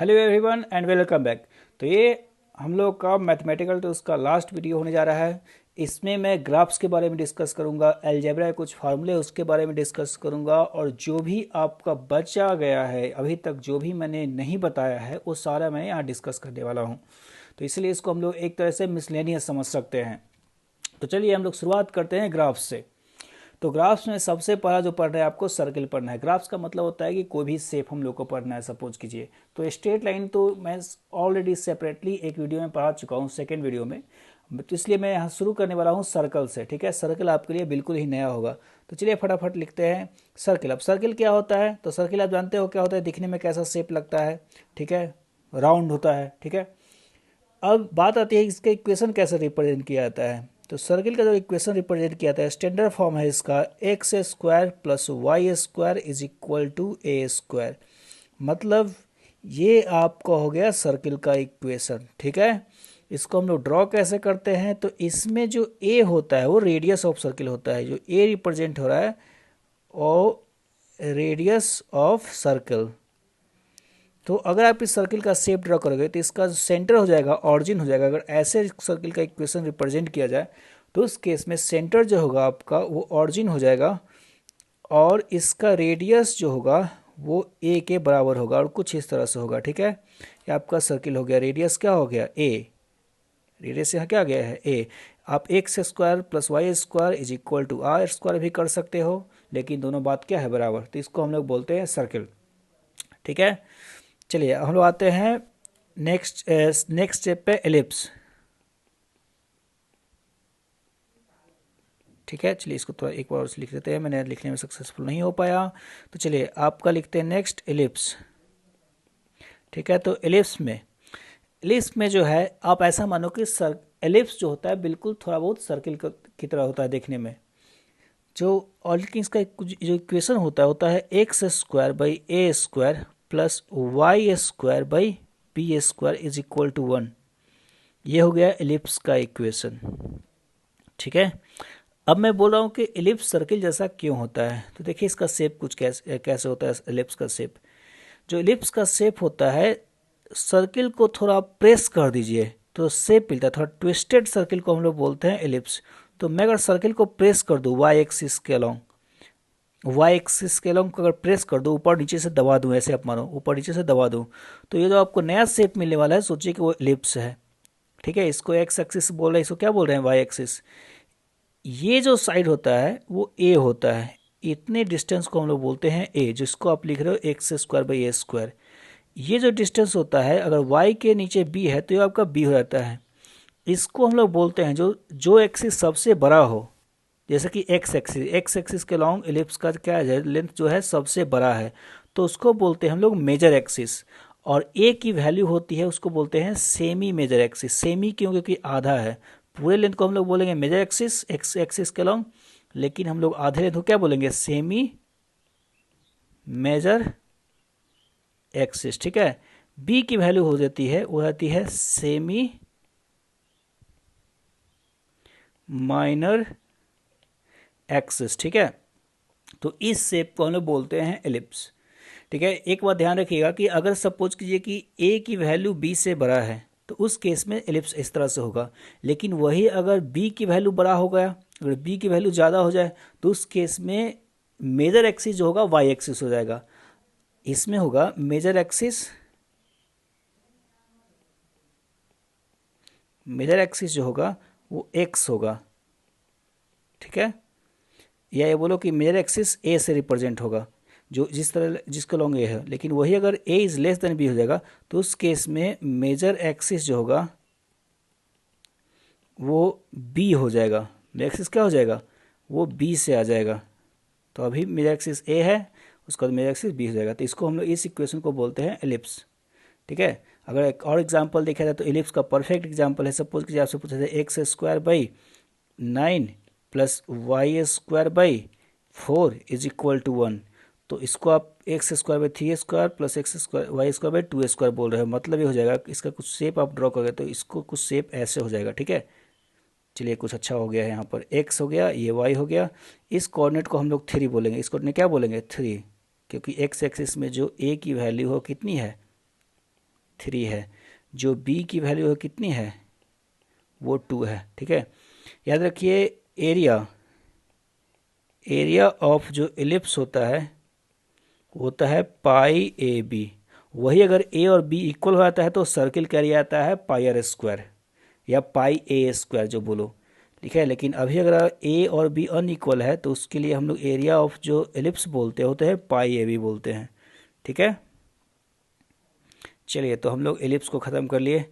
Hello everyone and welcome back. तो ये हम लोग का मैथमेटिकल टूल्स का लास्ट वीडियो होने जा रहा है। इसमें मैं ग्राफ्स के बारे में डिस्कस करूंगा, अलजेब्रा के कुछ फार्मूले उसके बारे में डिस्कस करूंगा, और जो भी आपका बचा गया है अभी तक जो भी मैंने नहीं बताया है वो सारा मैं यहाँ डिस्कस करने वाला हूँ। तो इसलिए इसको हम लोग एक तरह से मिसलेनियस समझ सकते हैं। तो चलिए हम लोग शुरुआत करते हैं ग्राफ्स से। तो ग्राफ्स में सबसे पहला जो पढ़ना है आपको सर्किल पढ़ना है। ग्राफ्स का मतलब होता है कि कोई भी शेप हम लोग को पढ़ना है। सपोज कीजिए तो स्ट्रेट लाइन तो मैं ऑलरेडी सेपरेटली एक वीडियो में पढ़ा चुका हूँ, सेकेंड वीडियो में। तो इसलिए मैं यहाँ शुरू करने वाला हूँ सर्कल से। ठीक है, सर्कल आपके लिए बिल्कुल ही नया होगा। तो चलिए फटाफट लिखते हैं सर्किल। अब सर्किल क्या होता है? तो सर्किल आप जानते हो क्या होता है, दिखने में कैसा शेप लगता है। ठीक है, राउंड होता है। ठीक है, अब बात आती है इसका इक्वेशन कैसे रिप्रेजेंट किया जाता है। तो सर्किल का जो इक्वेशन रिप्रेजेंट किया जाता है, स्टैंडर्ड फॉर्म है इसका X square plus Y square is equal to A square. मतलब ये आपका हो गया सर्किल का इक्वेशन। ठीक है, इसको हम लोग ड्रॉ कैसे करते हैं? तो इसमें जो ए होता है वो रेडियस ऑफ सर्किल होता है। जो ए रिप्रेजेंट हो रहा है और रेडियस ऑफ सर्कल। तो अगर आप इस सर्किल का शेप ड्रॉ करोगे तो इसका सेंटर हो जाएगा, ऑरिजिन हो जाएगा। अगर ऐसे सर्किल का इक्वेशन रिप्रेजेंट किया जाए तो उस केस में सेंटर जो होगा आपका वो ऑरिजिन हो जाएगा, और इसका रेडियस जो होगा वो ए के बराबर होगा, और कुछ इस तरह से होगा। ठीक है, ये आपका सर्किल हो गया। रेडियस क्या हो गया? ए। रेडियस यहाँ क्या गया है? ए। आप X square plus Y square is equal to R square भी कर सकते हो, लेकिन दोनों बात क्या है? बराबर। तो इसको हम लोग बोलते हैं सर्किल। ठीक है, चलिए हम लोग आते हैं नेक्स्ट स्टेप पे, एलिप्स। ठीक है, चलिए इसको थोड़ा एक बार और लिख लेते हैं, मैंने लिखने में सक्सेसफुल नहीं हो पाया। तो चलिए आपका लिखते हैं नेक्स्ट एलिप्स। ठीक है, तो एलिप्स में जो है आप ऐसा मानो कि एलिप्स जो होता है बिल्कुल थोड़ा बहुत सर्किल की तरह होता है देखने में। जो और लेकिन इसका जो इक्वेशन होता है X square by A square plus Y square by B square is equal to 1। ये हो गया एलिप्स का इक्वेशन। ठीक है, अब मैं बोल रहा हूँ कि एलिप्स सर्किल जैसा क्यों होता है। तो देखिए इसका शेप कुछ कैसे कैसे होता है। एलिप्स का शेप, जो एलिप्स का शेप होता है, सर्किल को थोड़ा प्रेस कर दीजिए तो शेप मिलता है। थोड़ा ट्विस्टेड सर्किल को हम लोग बोलते हैं एलिप्स। तो मैं अगर सर्किल को प्रेस कर दूँ वाई एक्सिस के अलोंग, वाई एक्सिस के अलोंग अगर प्रेस कर दूँ, ऊपर नीचे से दबा दूँ, ऐसे आप मानो ऊपर नीचे से दबा दूँ, तो ये जो आपको नया शेप मिलने वाला है सोचिए कि वो एलिप्स है। ठीक है, इसको एक्स एक्सिस बोल रहे हैं, इसको क्या बोल रहे हैं? Y axis. ये जो साइड होता है वो ए होता है। इतने डिस्टेंस को हम लोग बोलते हैं ए, जिसको आप लिख रहे हो x square by A square. ये जो डिस्टेंस होता है, अगर वाई के नीचे बी है तो ये आपका बी हो जाता है। इसको हम लोग बोलते हैं जो जो एक्सिस सबसे बड़ा हो, जैसे कि एक्स एक्सिस के लॉन्ग एलिप्स का क्या है, लेंथ जो है सबसे बड़ा है, तो उसको बोलते हैं हम लोग मेजर एक्सिस। और ए की वैल्यू होती है, उसको बोलते हैं सेमी मेजर एक्सिस। सेमी क्यों? क्योंकि आधा है। पूरे लेंथ को हम लोग बोलेंगे मेजर एक्सिस, एक्स एक्सिस के लॉन्ग, लेकिन हम लोग आधे लेंथ को क्या बोलेंगे? Semi major axis. ठीक है, बी की वैल्यू हो जाती है, वो आती है सेमी माइनर एक्सिस। ठीक है, तो इस शेप को हम लोग बोलते हैं एलिप्स। ठीक है, एक बात ध्यान रखिएगा कि अगर सपोज कीजिए कि ए की वैल्यू बी से बड़ा है तो उस केस में एलिप्स इस तरह से होगा। लेकिन वही अगर बी की वैल्यू बड़ा हो गया, अगर बी की वैल्यू ज़्यादा हो जाए, तो उस केस में मेजर एक्सिस जो होगा वाई एक्सिस हो जाएगा। इसमें होगा मेजर एक्सिस, मेजर एक्सिस जो होगा वो एक्स होगा। ठीक है, या ये बोलो कि मेजर एक्सिस ए से रिप्रेजेंट होगा, जो जिस तरह जिसका लॉन्ग ए है। लेकिन वही अगर ए इज लेस देन बी हो जाएगा तो उस केस में मेजर एक्सिस जो होगा वो बी हो जाएगा। मेजर एक्सिस क्या हो जाएगा? वो बी से आ जाएगा। तो अभी मेजर एक्सिस ए है, उसका बाद मेजर एक्सिस बी हो जाएगा। तो इसको हम लोग इस इक्वेशन को बोलते हैं एलिप्स। ठीक है, अगर एक और एग्जाम्पल देखा जाए तो एलिप्स का परफेक्ट एग्जाम्पल है। सपोज कीजिए आपसे पूछा जाए X square by 9 plus Y square by 4 is equal to 1। तो इसको आप X square by 3 square plus X square Y square by 2 square बोल रहे हो। मतलब ये हो जाएगा इसका कुछ शेप आप ड्रॉ करोगे तो इसको कुछ शेप ऐसे हो जाएगा। ठीक है, चलिए कुछ अच्छा हो गया है। यहाँ पर एक्स हो गया, ये वाई हो गया। इस कोऑर्डिनेट को हम लोग 3 बोलेंगे। इस कोऑर्डिनेट क्या बोलेंगे? 3, क्योंकि एक्स एक्सिस में जो ए की वैल्यू हो कितनी है? 3 है, जो b की वैल्यू है कितनी है, वो 2 है। ठीक है, याद रखिए एरिया ऑफ जो एलिप्स होता है पाई ए बी। वही अगर ए और बी इक्वल हो जाता है तो सर्किल का एरिया आता है पाई आर स्क्वायर या पाई ए स्क्वायर जो बोलो, ठीक है। लेकिन अभी अगर ए और बी अनइक्वल है तो उसके लिए हम लोग एरिया ऑफ जो एलिप्स बोलते होते हैं पाई ए बी बोलते हैं। ठीक है, चलिए तो हम लोग एलिप्स को ख़त्म कर लिए।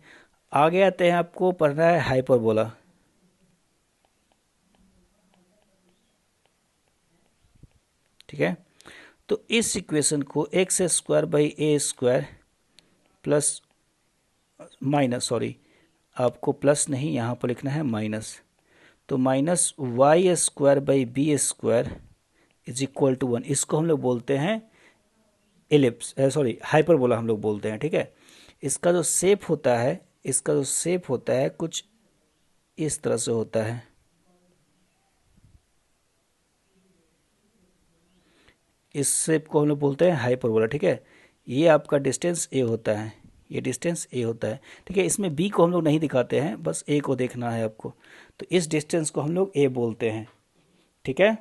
आगे आते हैं, आपको पढ़ना है हाइपरबोला। ठीक है, तो इस इक्वेशन को X square by A square plus minus, sorry आपको प्लस नहीं यहाँ पर लिखना है माइनस, तो minus Y square by B square is equal to 1, इसको हम लोग बोलते हैं एलिप्स, सॉरी हाइपरबोला हम लोग बोलते हैं। ठीक है, इसका जो शेप होता है कुछ इस तरह से होता है। इस शेप को हम लोग बोलते हैं हाइपरबोला। ठीक है, ये आपका डिस्टेंस ए होता है, ये डिस्टेंस ए होता है। ठीक है, इसमें बी को हम लोग नहीं दिखाते हैं, बस ए को देखना है आपको, तो इस डिस्टेंस को हम लोग ए बोलते हैं। ठीक है,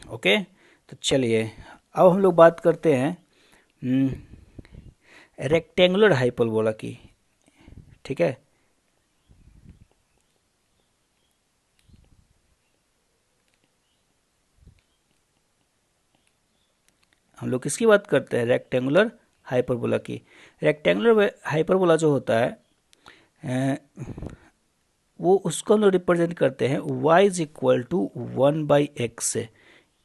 ओके, तो चलिए अब हम लोग बात करते हैं रेक्टेंगुलर हाइपरबोला की। ठीक है, हम लोग किसकी बात करते हैं, रेक्टेंगुलर हाइपरबोला की। रेक्टेंगुलर हाइपरबोला जो होता है वो उसको हम लोग रिप्रेजेंट करते हैं y is equal to 1/x से।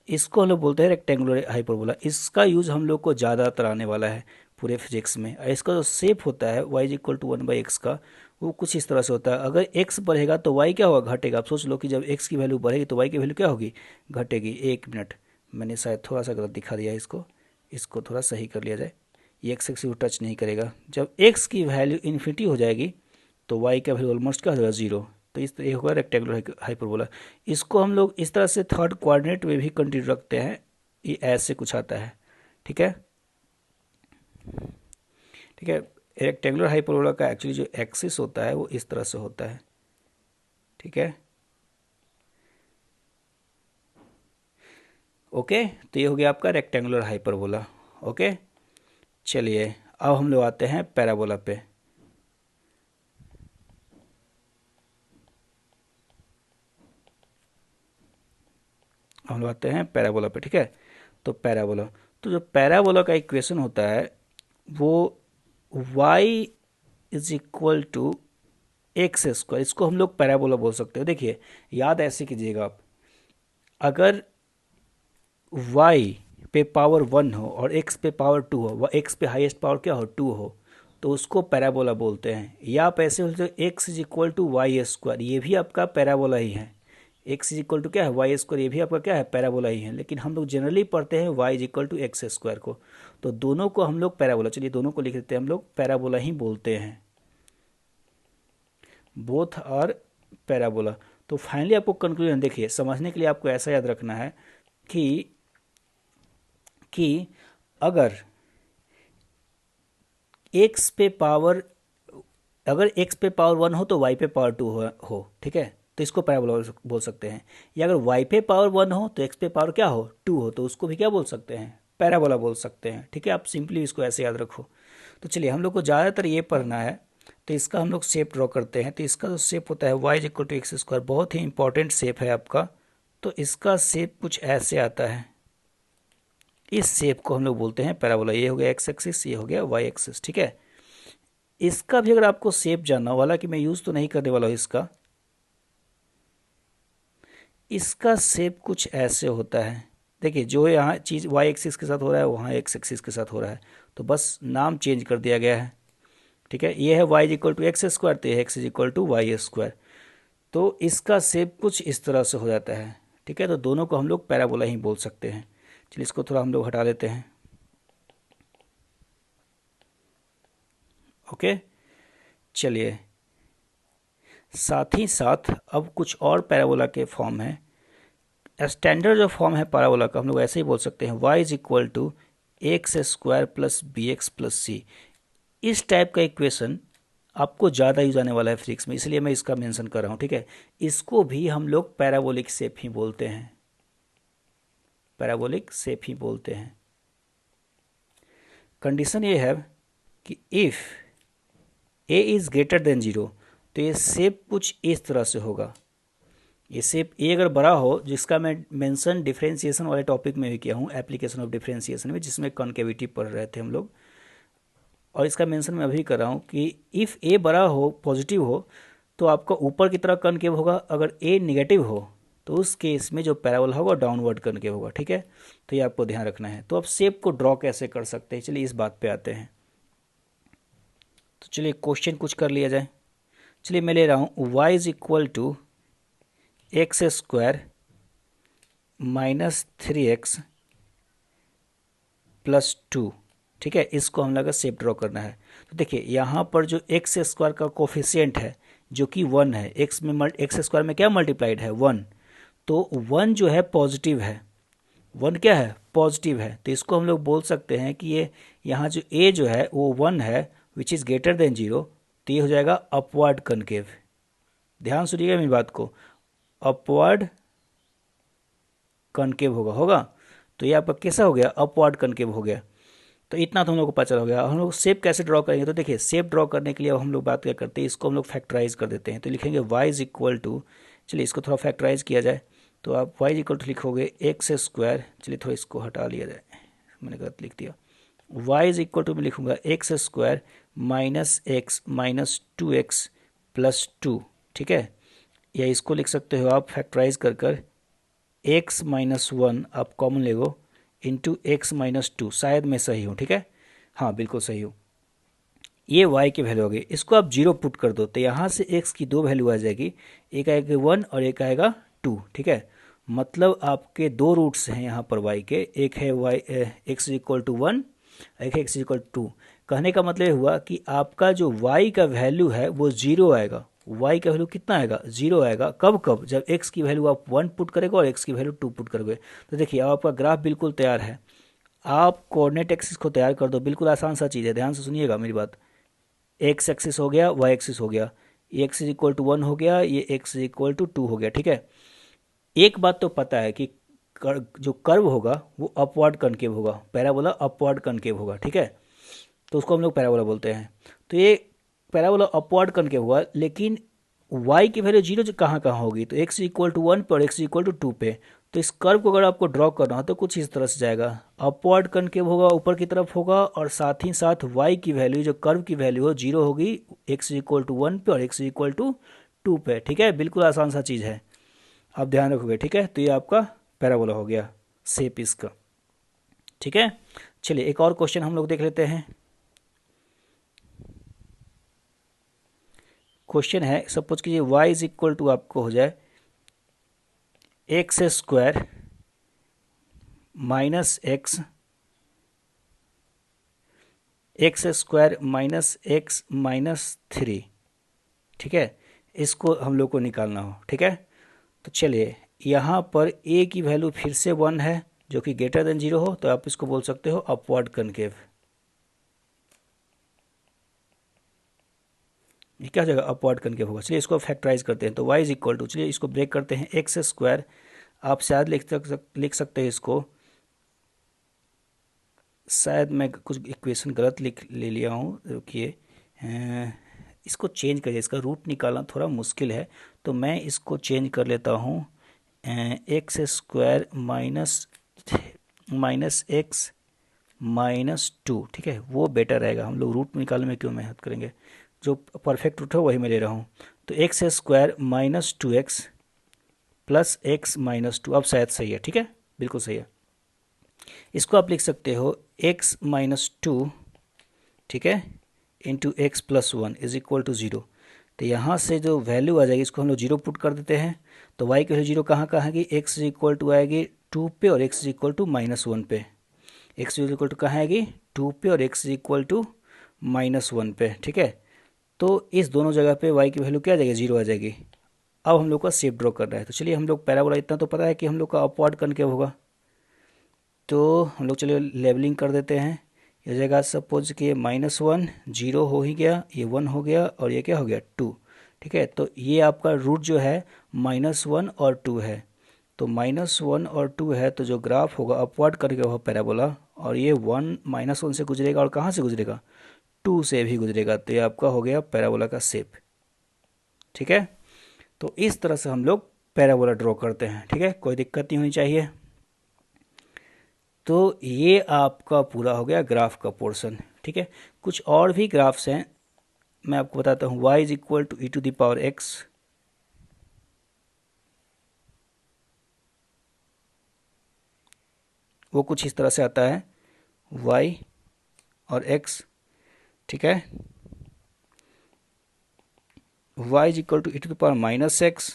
इसको हम लोग बोलते हैं रेक्टेंगुलर हाइपरबोला। इसका यूज़ हम लोग को ज़्यादातर आने वाला है पूरे फिजिक्स में। इसका जो शेप होता है y is equal to 1/x का, वो कुछ इस तरह से होता है। अगर x बढ़ेगा तो y क्या होगा, घटेगा। आप सोच लो कि जब x की वैल्यू बढ़ेगी तो y की वैल्यू क्या होगी, घटेगी। एक मिनट, मैंने शायद थोड़ा सा गलत दिखा दिया इसको थोड़ा सही कर लिया जाए। ये x एक्सिस को टच नहीं करेगा। जब x की वैल्यू इन्फिनिटी हो जाएगी तो y का वैल्यू ऑलमोस्ट क्या हो जाएगा, 0। तो इस तरह होगा रेक्टेंगुलर हाइपरबोला। इसको हम लोग इस तरह से थर्ड कोऑर्डिनेट में भी कंटिन्यू रखते हैं, ये ऐसे कुछ आता है। ठीक है, ठीक है, रेक्टेंगुलर हाइपरबोला का एक्चुअली जो एक्सिस होता है वो इस तरह से होता है। ठीक है, ओके, तो ये हो गया आपका रेक्टेंगुलर हाइपरबोला। ओके, चलिए अब हम लोग आते हैं पैराबोला पे। हम लोग आते हैं पैराबोला पे। ठीक है, तो पैराबोला, तो जो पैराबोला का इक्वेशन होता है वो y is equal to x square, इसको हम लोग पैराबोला बोल सकते हो। देखिए याद ऐसे कीजिएगा आप, अगर y पे पावर 1 हो और x पे पावर 2 हो, x पे हाईएस्ट पावर क्या हो, 2 हो, तो उसको पैराबोला बोलते हैं। या आप ऐसे बोलते हो X is equal to Y square, ये भी आपका पैराबोला ही है। एक्स इज इक्वल टू क्या है, वाई स्क्वायर, ये भी आपका क्या है, पैराबोला ही है। लेकिन हम लोग जनरली पढ़ते हैं y is equal to x square को, तो दोनों को हम लोग पैराबोला, चलिए दोनों को लिख देते हैं हम लोग पैराबोला ही बोलते हैं। Both are parabola. तो फाइनली आपको कंक्लूजन देखिए, समझने के लिए आपको ऐसा याद रखना है कि अगर x पे पावर, अगर x पे पावर 1 हो तो y पे पावर 2 हो। ठीक है, तो इसको पैराबोला बोल सकते हैं। या अगर y पे पावर 1 हो तो x पे पावर क्या हो, 2 हो, तो उसको भी क्या बोल सकते हैं, पैराबोला बोल सकते हैं। ठीक है, आप सिंपली इसको ऐसे याद रखो। तो चलिए हम लोग को ज़्यादातर ये पढ़ना है, तो इसका हम लोग शेप ड्रॉ करते हैं। तो इसका जो शेप होता है y is equal to x square, बहुत ही इंपॉर्टेंट शेप है आपका। तो इसका शेप कुछ ऐसे आता है, इस शेप को हम लोग बोलते हैं पैराबोला। ये हो गया एक्स एक्सिस, ये हो गया वाई एक्सिस। ठीक है, इसका भी अगर आपको शेप जानना हो, वाला कि मैं यूज़ तो नहीं करने वाला हूँ इसका शेप कुछ ऐसे होता है। देखिए जो यहाँ चीज़ वाई एक्सिस के साथ हो रहा है वहाँ एक्स एक्सिस के साथ हो रहा है, तो बस नाम चेंज कर दिया गया है। ठीक है, ये है y is equal to x square, तो ये x is equal to Y square. तो इसका शेप कुछ इस तरह से हो जाता है। ठीक है, तो दोनों को हम लोग पैराबोला ही बोल सकते हैं। चलिए इसको थोड़ा हम लोग हटा देते हैं। ओके, चलिए साथ ही साथ अब कुछ और पैराबोला के फॉर्म है। स्टैंडर्ड जो फॉर्म है पैराबोला का, हम लोग ऐसे ही बोल सकते हैं y is equal to x square plus b x plus c. इस टाइप का इक्वेशन आपको ज़्यादा यूज आने वाला है फिजिक्स में, इसलिए मैं इसका मेंशन कर रहा हूँ, ठीक है। इसको भी हम लोग पैराबोलिक शेप ही बोलते हैं, पैराबोलिक शेप ही बोलते हैं। कंडीशन ये है कि if A is greater than zero, तो ये शेप कुछ इस तरह से होगा। ये शेप ए अगर बड़ा हो, जिसका मैं मेंशन डिफरेंशिएशन वाले टॉपिक में भी किया हूँ, एप्लीकेशन ऑफ डिफरेंशिएशन में, जिसमें कॉन्केविटी पढ़ रहे थे हम लोग, और इसका मेंशन मैं अभी कर रहा हूँ कि इफ़ ए बड़ा हो, पॉजिटिव हो, तो आपका ऊपर की तरफ कनकेव होगा। अगर ए निगेटिव हो तो उस केस में जो पैराबोला होगा डाउनवर्ड कनकेव होगा, ठीक है। तो ये आपको ध्यान रखना है। तो अब शेप को ड्रॉ कैसे कर सकते हैं, चलिए इस बात पे आते हैं। तो चलिए क्वेश्चन कुछ कर लिया जाए। चलिए मैं ले रहा हूँ y is equal to x square minus 3x plus 2, ठीक है। इसको हम लोग का शेप ड्रॉ करना है। तो देखिए यहाँ पर जो एक्स स्क्वायर का कोफिशिएंट है जो कि 1 है, एक्स स्क्वायर में क्या मल्टीप्लाइड है, 1, तो 1 जो है पॉजिटिव है, 1 क्या है, पॉजिटिव है। तो इसको हम लोग बोल सकते हैं कि ये यहाँ जो ए जो है वो 1 है which is greater than zero, तो ये हो जाएगा अपवर्ड कनकेव। ध्यान सुनिएगा मेरी बात को, अपवर्ड कनकेव होगा। तो ये आपका कैसा हो गया, अपवर्ड कनकेव हो गया। तो इतना तो हम लोग को पता चल गया। हम लोग शेप कैसे ड्रॉ करेंगे, तो देखिए शेप ड्रॉ करने के लिए अब हम लोग बात क्या करते हैं, इसको हम लोग फैक्टराइज कर देते हैं। तो लिखेंगे y इज इक्वल टू, चलिए इसको थोड़ा फैक्टराइज किया जाए, तो आप y इज इक्वल टू लिखोगे एक्स स्क्वायर, चलिए थोड़ा इसको हटा लिया जाए, मैंने गलत लिख दिया। y इज इक्वल टू मैं लिखूंगा x square minus x minus 2x plus 2, ठीक है। या इसको लिख सकते हो आप फैक्टराइज कर कर x माइनस 1 आप कॉमन ले लो इंटू एक्स माइनस 2, शायद मैं सही हूँ, ठीक है, हाँ बिल्कुल सही हूँ। ये y की वैल्यू हो गई, इसको आप 0 पुट कर दो, तो यहाँ से x की दो वैल्यू आ जाएगी, एक आएगा 1 और एक आएगा 2, ठीक है। मतलब आपके दो रूट्स हैं यहाँ पर y के, एक है y x इक्वल टू 1, एक है x इक्वल टू 2। कहने का मतलब हुआ कि आपका जो y का वैल्यू है वो 0 आएगा। y का वैल्यू कितना आएगा, 0 आएगा। कब कब, जब x की वैल्यू आप 1 पुट करेगा और x की वैल्यू 2 पुट करोगे। तो देखिए अब आपका ग्राफ बिल्कुल तैयार है। आप कोऑर्डिनेट एक्सिस को तैयार कर दो, बिल्कुल आसान सा चीज़ है, ध्यान से सुनिएगा मेरी बात। एक्स एक्सिस हो गया, वाई एक्सिस हो गया, ये एक्स इज इक्वल टू 1 हो गया, ये एक्स इज इक्वल टू 2 हो गया, ठीक है। एक बात तो पता है कि जो कर्व होगा वो अपवर्ड कनकेव होगा, पैराबोला अपवर्ड कनकेव होगा, ठीक है। तो उसको हम लोग पैराबोला बोलते हैं। तो ये पैराबोला अपवर्ड कनकेव हुआ, लेकिन y की वैल्यू 0 कहाँ कहाँ होगी, तो x इक्वल टू 1 पे और x इक्वल टू 2 पे। तो इस कर्व को अगर आपको ड्रॉ करना हो तो कुछ इस तरह से जाएगा, अपवर्ड कनकेव होगा, ऊपर की तरफ होगा, और साथ ही साथ y की वैल्यू जो कर्व की वैल्यू हो 0 होगी, x इक्वल टू 1 पे और x इक्वल टू 2 पे, ठीक है। बिल्कुल आसान सा चीज़ है, आप ध्यान रखोगे, ठीक है। तो ये आपका पैराबोला हो गया, शेप इसका, ठीक है। चलिए एक और क्वेश्चन हम लोग देख लेते हैं। क्वेश्चन है, सपोज कीजिए y इज इक्वल टू आपको हो जाए X square minus x, x square minus x minus 3, ठीक है। इसको हम लोग को निकालना हो, ठीक है। तो चलिए यहाँ पर a की वैल्यू फिर से 1 है जो कि ग्रेटर देन 0 हो, तो आप इसको बोल सकते हो अपवर्ड कनकेव। ये क्या हो जाएगा, अपवर्ड कनकेव होगा। चलिए इसको फैक्टराइज करते हैं। तो y इज इक्वल टू, चलिए इसको ब्रेक करते हैं, एक्स स्क्वायर, आप शायद लिख सकते हैं इसको, शायद मैं कुछ इक्वेशन गलत ले लिया हूँ, रुकिए, इसको चेंज करिए, इसका रूट निकालना थोड़ा मुश्किल है, तो मैं इसको चेंज कर लेता हूँ, x square minus x minus 2, ठीक है, वो बेटर रहेगा। हम लोग रूट निकालने में क्यों मेहनत करेंगे, जो परफेक्ट रूट है वही मैं ले रहा हूँ। तो x square minus 2x plus x minus 2, अब शायद सही है, ठीक है, बिल्कुल सही है। इसको आप लिख सकते हो x माइनस 2, ठीक है, into x plus 1 is equal to 0। तो यहाँ से जो वैल्यू आ जाएगी इसको हम लोग 0 पुट कर देते हैं। तो y की वैल्यू 0 कहाँ कहाँ आएगी, x इज इक्वल टू आएगी 2 पे और x is equal to minus 1 पे। x इज इक्वल टू कहाँ आएगी, 2 पे और x is equal to minus 1 पे, ठीक है। तो इस दोनों जगह पे y की वैल्यू क्या आ जाएगी, 0 आ जाएगी। अब हम लोग का शेप ड्रॉ करना है। तो चलिए हम लोग पैराबोला, इतना तो पता है कि हम लोग का अपवर्ड कनकेव होगा, तो हम लोग चलिए लेवलिंग कर देते हैं, ये जगह सपोज कि ये -1 0 हो ही गया, ये 1 हो गया और ये क्या हो गया 2। ठीक है, तो ये आपका रूट जो है -1 और 2 है। तो -1 और 2 है, तो जो ग्राफ होगा अपवर्ड करके होगा पैराबोला, और ये -1 से गुजरेगा और कहाँ से गुजरेगा 2 से भी गुजरेगा, तो ये आपका हो गया पैराबोला का शेप। ठीक है, तो इस तरह से हम लोग पैराबोला ड्रॉ करते हैं। ठीक है, कोई दिक्कत नहीं होनी चाहिए। तो ये आपका पूरा हो गया ग्राफ का पोर्शन। ठीक है, कुछ और भी ग्राफ्स हैं, मैं आपको बताता हूँ। y is equal to e⁻x, वो कुछ इस तरह से आता है y और x। ठीक है, y is equal to e⁻−x,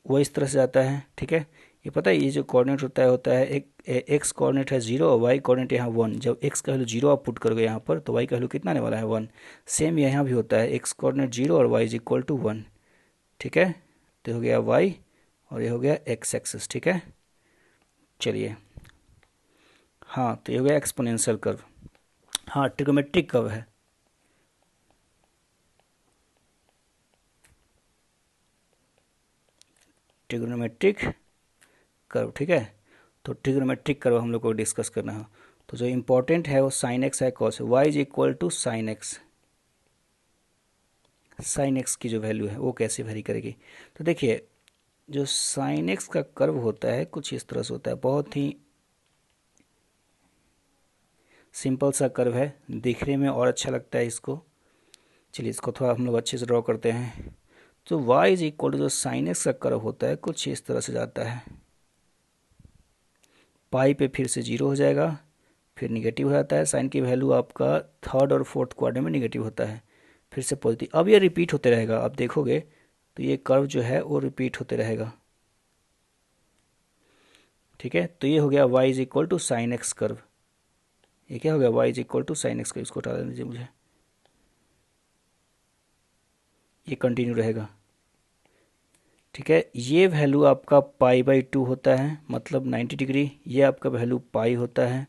वो इस तरह से आता है। ठीक है, ये पता है ये जो कोऑर्डिनेट होता है एक एक्स कोऑर्डिनेट है 0 और वाई कोऑर्डिनेट यहाँ 1। जब एक्स का वैल्यू 0 आप पुट करोगे यहाँ पर, तो वाई का वैल्यू कितना आने वाला है 1। सेम यहाँ भी होता है, एक्स कोऑर्डिनेट 0 और वाई इज इक्वल टू 1। ठीक है, तो हो गया वाई और ये हो गया एक्स एक्सिस। ठीक है, चलिए, हाँ तो ये हो गया एक्सपोनेंशियल कर्व। हाँ, ट्रिग्नोमेट्रिक कर्व है। Trigonometric curve. ठीक है, तो ट्रिग्नोमेट्रिक कर्व हम लोग को डिस्कस करना है। तो जो इम्पोर्टेंट है वो साइन एक्स है, कॉस है। Y is equal to sine x. Sine x की जो वैल्यू है वो कैसे वेरी करेगी, तो देखिए जो साइन एक्स का कर्व होता है कुछ इस तरह से होता है, बहुत ही सिंपल सा कर्व है, दिखने में और अच्छा लगता है इसको। चलिए इसको थोड़ा हम लोग अच्छे से ड्रॉ करते हैं। तो y इज इक्वल टू जो साइन एक्स का कर्व होता है कुछ इस तरह से जाता है, पाई पे फिर से 0 हो जाएगा, फिर निगेटिव हो जाता है। साइन की वैल्यू आपका थर्ड और फोर्थ क्वाड्रेंट में निगेटिव होता है, फिर से पॉजिटिव। अब ये रिपीट होते रहेगा, आप देखोगे तो ये कर्व जो है वो रिपीट होते रहेगा। ठीक है, तो ये हो गया y is equal to sine x curve. ये क्या हो गया y is equal to sine x curve. इसको हटा दीजिए मुझे, ये कंटिन्यू रहेगा। ठीक है, ये वैल्यू आपका पाई/2 होता है, मतलब 90 डिग्री। ये आपका वैल्यू पाई होता है।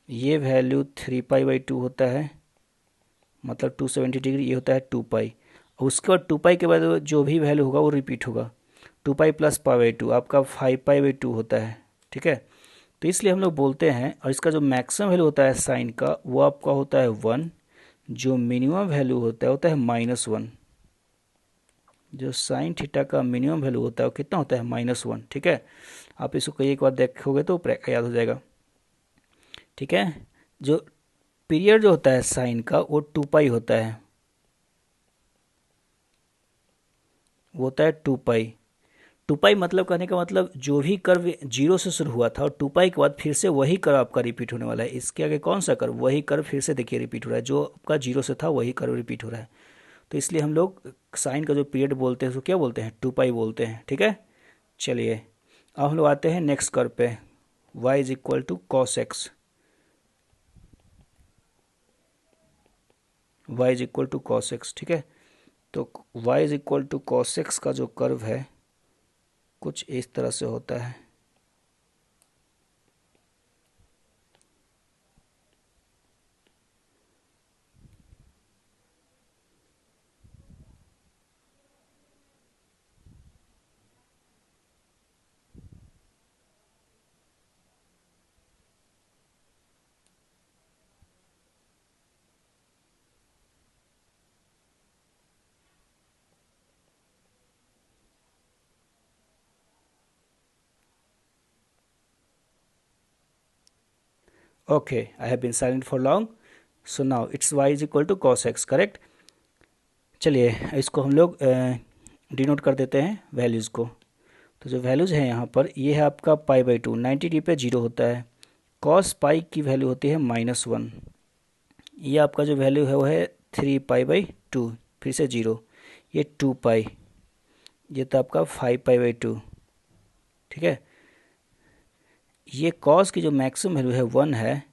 ये वैल्यू 3π/2 होता है, मतलब 270 डिग्री। ये होता है 2π। उसके बाद 2π के बाद जो भी वैल्यू होगा वो रिपीट होगा। 2π प्लस π/2 आपका 5π/2 होता है। ठीक है, तो इसलिए हम लोग बोलते हैं, और इसका जो मैक्सिमम वैल्यू होता है साइन का वो आपका होता है 1। जो मिनिमम वैल्यू होता है -1। जो साइन थीटा का मिनिमम वैल्यू होता है वो कितना होता है -1। ठीक है, आप इसको कई एक बार देखोगे तो याद हो जाएगा। ठीक है, जो पीरियड जो होता है साइन का वो 2π होता है, वो होता है 2π। 2π मतलब कहने का मतलब जो भी कर्व 0 से शुरू हुआ था और 2π के बाद फिर से वही कर्व आपका रिपीट होने वाला है। इसके आगे कौन सा कर्व, वही कर्व फिर से देखिए रिपीट हो रहा है, जो आपका 0 से था वही कर्व रिपीट हो रहा है। तो इसलिए हम लोग साइन का जो पीरियड बोलते हैं उसको क्या बोलते हैं 2π बोलते हैं। ठीक है, चलिए अब हम लोग आते हैं नेक्स्ट कर्व पे, y is equal to cos x. y is equal to cos x. ठीक है, तो y is equal to cos x का जो कर्व है कुछ इस तरह से होता है। Okay, I have been silent for long, so now it's y is equal to cos x, correct. चलिए इसको हम लोग डिनोट कर देते हैं वैल्यूज़ को। तो जो वैल्यूज़ हैं यहाँ पर, ये है आपका π/2, 90 डिग्री पे 0 होता है। cos पाई की वैल्यू होती है -1। ये आपका जो वैल्यू है वो है 3π/2, फिर से 0। ये 2π, ये तो आपका 5π/2। ठीक है, ये cos की जो मैक्सिमम वैल्यू है 1 है,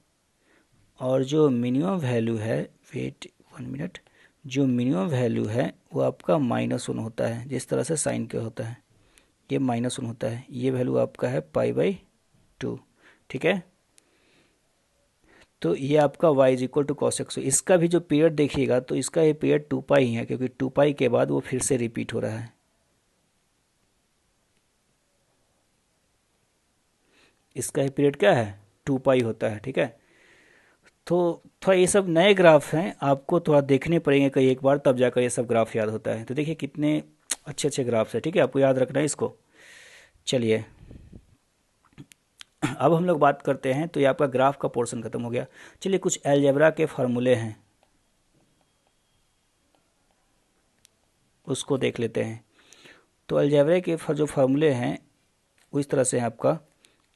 और जो मिनिमम वैल्यू है, वेट 1 मिनट, जो मिनिमम वैल्यू है वो आपका -1 होता है, जिस तरह से साइन के होता है। ये -1 होता है, ये वैल्यू आपका है π/2। ठीक है, तो ये आपका y is equal to cos x. इसका भी जो पीरियड देखिएगा तो इसका ये पीरियड 2π ही है, क्योंकि 2π के बाद वो फिर से रिपीट हो रहा है। इसका ये पीरियड क्या है, 2π होता है। ठीक है, तो थोड़ा ये सब नए ग्राफ हैं, आपको थोड़ा देखने पड़ेंगे कई एक बार, तब जाकर ये सब ग्राफ याद होता है। तो देखिए कितने अच्छे अच्छे ग्राफ्स है। ठीक है, आपको याद रखना है इसको। चलिए अब हम लोग बात करते हैं, तो ये आपका ग्राफ का पोर्शन खत्म हो गया। चलिए कुछ अलजेब्रा के फार्मूले हैं, उसको देख लेते हैं। तो अलजेब्रा के जो फार्मूले हैं वो इस तरह से हैं आपका।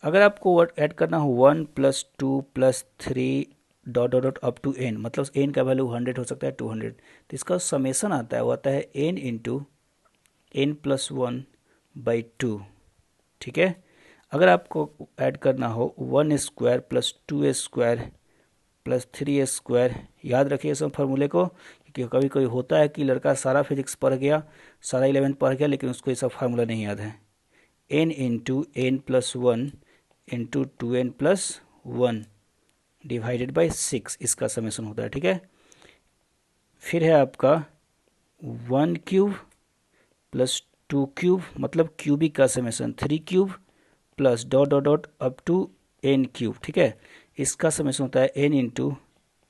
अगर आपको ऐड करना हो 1+2+3 dot dot dot up to n, मतलब n का वैल्यू 100 हो सकता है, 200, तो इसका समेसन आता है, वो आता है n इंटू n+1/2। ठीक है, अगर आपको ऐड करना हो 1² + 2² + 3² याद रखिए सब फार्मूले को, क्योंकि कभी कभी होता है कि लड़का सारा फिजिक्स पढ़ गया, सारा 11 पढ़ गया, लेकिन उसको ये सब फार्मूला नहीं याद है। n into n+1 into 2n+1 divided by 6, इसका समेसन होता है। ठीक है, फिर है आपका 1³ + 2³ मतलब क्यूबिक का summation, 3³ plus dot dot dot up to n³। ठीक है, इसका समेसन होता है n इंटू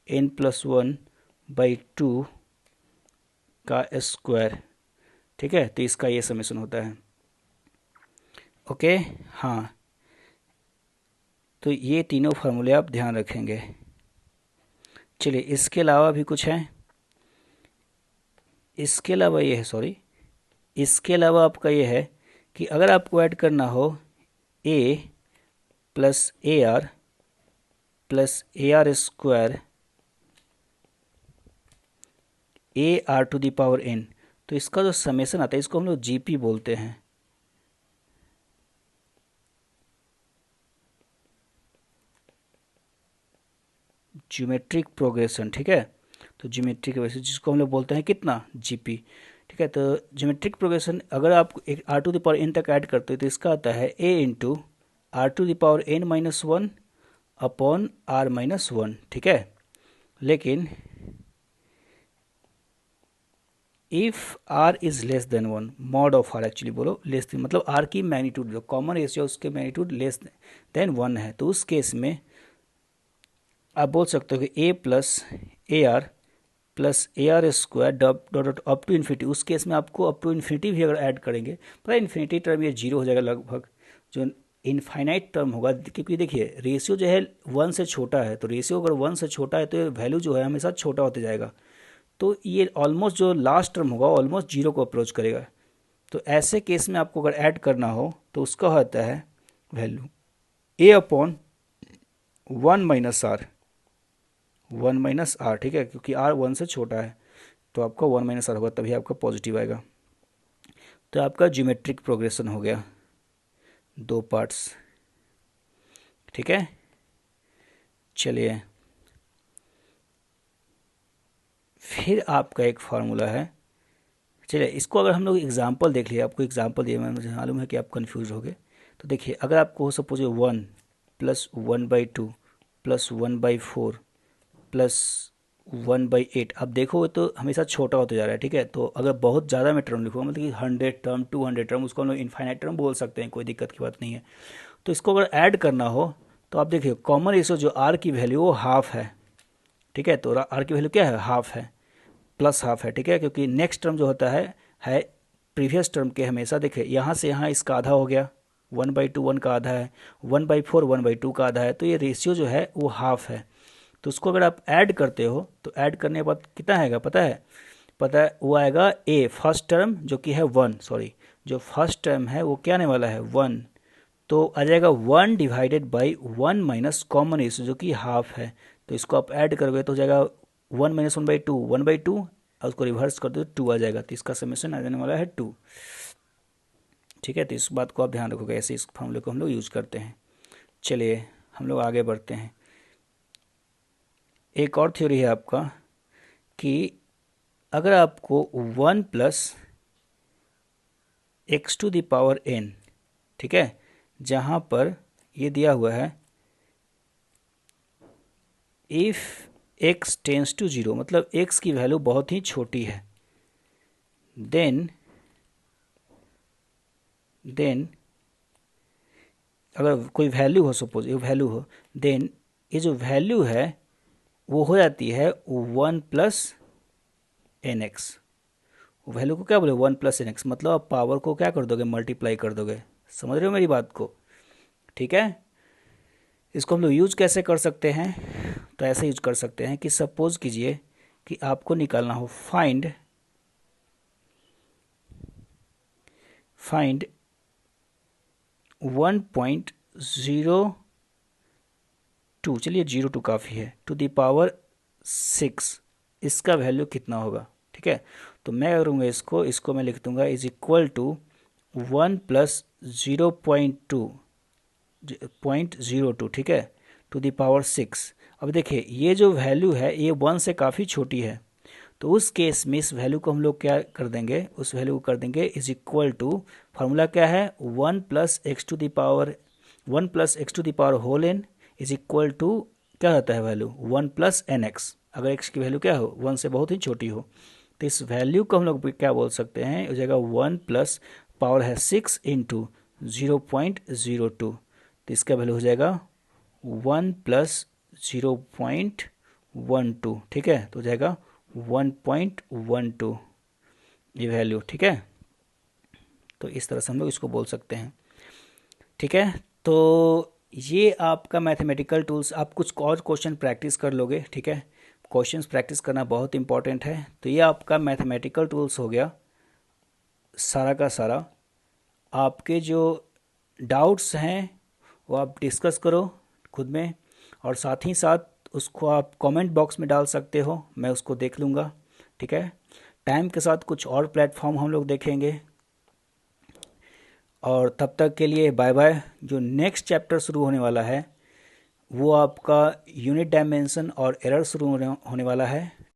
n+1/2 का स्क्वायर। ठीक है, तो इसका ये समेसन होता है। ओके, हाँ, तो ये तीनों फार्मूले आप ध्यान रखेंगे। चलिए इसके अलावा भी कुछ है, इसके अलावा ये है, सॉरी, इसके अलावा आपका ये है कि अगर आपको ऐड करना हो a + AR + AR² AR⁴n, तो इसका जो समेसन आता है इसको हम लोग GP बोलते हैं। Geometric progression. ठीक है, तो ज्योमेट्रिक प्रोग्रेशन जिसको हम लोग बोलते हैं कितना, GP। ठीक है, तो ज्योमेट्रिक प्रोग्रेशन अगर आप एक R⁴n तक ऐड करते हो तो इसका आता है a into R⁴n-1 upon R-1। ठीक है, लेकिन if R is less than 1, mod of R actually बोलो लेस देन, मतलब R की मैग्नीट्यूड जो कॉमन रेशियो उसके मैग्नीट्यूड लेस देन 1 है, तो उस केस में आप बोल सकते हो कि a + AR + AR² dot dot up to infinity. उस केस में आपको अप टू इन्फिनिटी भी अगर ऐड करेंगे, पता है इन्फिनिटी टर्म ये 0 हो जाएगा लगभग, जो इनफाइनाइट टर्म होगा, क्योंकि देखिए रेशियो जो है 1 से छोटा है, तो रेशियो अगर 1 से छोटा है तो ये वैल्यू जो है हमेशा छोटा होते जाएगा, तो ये ऑलमोस्ट जो लास्ट टर्म होगा ऑलमोस्ट 0 को अप्रोच करेगा। तो ऐसे केस में आपको अगर ऐड करना हो तो उसका होता है वैल्यू a/1 - R, 1 - R। ठीक है, क्योंकि R 1 से छोटा है, तो आपका 1 - R होगा, तभी आपका पॉजिटिव आएगा। तो आपका ज्योमेट्रिक प्रोग्रेशन हो गया, 2 पार्ट्स। ठीक है, चलिए फिर आपका एक फार्मूला है। चलिए इसको अगर हम लोग एग्जांपल देख लिए, आपको एग्जांपल दिए, मुझे मालूम है कि आप कंफ्यूज हो गए। तो देखिए अगर आपको सपोज 1 + 1/2 + 1/4 + 1/8, अब देखो तो हमेशा छोटा होते जा रहा है। ठीक है, तो अगर बहुत ज़्यादा मैं टर्म लिखूँगा, मतलब कि 100 टर्म 200 टर्म, उसको हम लोग इनफाइनाइट टर्म बोल सकते हैं, कोई दिक्कत की बात नहीं है। तो इसको अगर ऐड करना हो तो आप देखिए कॉमन रेशियो जो R की वैल्यू वो हाफ है। ठीक है, तो R की वैल्यू क्या है, हाफ है, प्लस हाफ है। ठीक है, क्योंकि नेक्स्ट टर्म जो होता है प्रीवियस टर्म के, हमेशा देखिए यहाँ से यहाँ इसका आधा हो गया, 1/2 1 का आधा है, 1/4 1/2 का आधा है, तो ये रेशियो जो है वो हाफ है। तो उसको अगर आप ऐड करते हो तो ऐड करने के बाद कितना आएगा पता है, वो आएगा a फर्स्ट टर्म जो कि है 1, सॉरी जो फर्स्ट टर्म है वो क्या आने वाला है 1, तो आ जाएगा 1 divided by 1 minus common ratio जो कि हाफ है। तो इसको आप ऐड करोगे तो हो जाएगा 1 - 1/2 1/2, और उसको रिवर्स कर दो तो 2 आ जाएगा, तो इसका समेशन आ जाने वाला है 2। ठीक है, तो इस बात को आप ध्यान रखोगे, ऐसे इस फॉर्मूले को हम लोग यूज करते हैं। चलिए हम लोग आगे बढ़ते हैं। एक और थ्योरी है आपका कि अगर आपको 1 + x to the power n, ठीक है, जहाँ पर ये दिया हुआ है if x tends to zero, मतलब एक्स की वैल्यू बहुत ही छोटी है, देन अगर कोई वैल्यू हो, सपोज ये वैल्यू हो, देन ये जो वैल्यू है वो हो जाती है 1 + n x। वैल्यू को क्या बोले, 1 + n x, मतलब आप पावर को क्या कर दोगे, मल्टीप्लाई कर दोगे। समझ रहे हो मेरी बात को, ठीक है। इसको हम लोग यूज कैसे कर सकते हैं, तो ऐसे यूज कर सकते हैं कि सपोज कीजिए कि आपको निकालना हो फाइंड 1.02, चलिए 02 काफ़ी है, टू द पावर 6, इसका वैल्यू कितना होगा, ठीक है। तो मैं करूँगा इसको मैं लिख दूंगा इज इक्वल टू 1 + 0.02, ठीक है, टू द पावर 6। अब देखिए ये जो वैल्यू है ये 1 से काफ़ी छोटी है, तो उस केस में इस वैल्यू को हम लोग क्या कर देंगे, उस वैल्यू को कर देंगे इज इक्वल टू, फार्मूला क्या है, 1 + x⁴ whole n is equal to क्या होता है वैल्यू 1 + nx। अगर x की वैल्यू क्या हो, 1 से बहुत ही छोटी हो, तो इस वैल्यू को हम लोग क्या बोल सकते हैं, हो जाएगा 1 + पावर है 6 × 0.02, तो इसका वैल्यू हो जाएगा 1 + 0.12, ठीक है, तो हो जाएगा 1.12 ये वैल्यू, ठीक है। तो इस तरह से हम लोग इसको बोल सकते हैं, ठीक है। तो ये आपका मैथमेटिकल टूल्स, आप कुछ और क्वेश्चन प्रैक्टिस कर लोगे, ठीक है, क्वेश्चंस प्रैक्टिस करना बहुत इंपॉर्टेंट है। तो ये आपका मैथमेटिकल टूल्स हो गया सारा का सारा। आपके जो डाउट्स हैं वो आप डिस्कस करो खुद में, और साथ ही साथ उसको आप कमेंट बॉक्स में डाल सकते हो, मैं उसको देख लूँगा, ठीक है। टाइम के साथ कुछ और प्लेटफॉर्म हम लोग देखेंगे, और तब तक के लिए बाय बाय। जो नेक्स्ट चैप्टर शुरू होने वाला है वो आपका यूनिट डायमेंशन और एरर शुरू होने वाला है।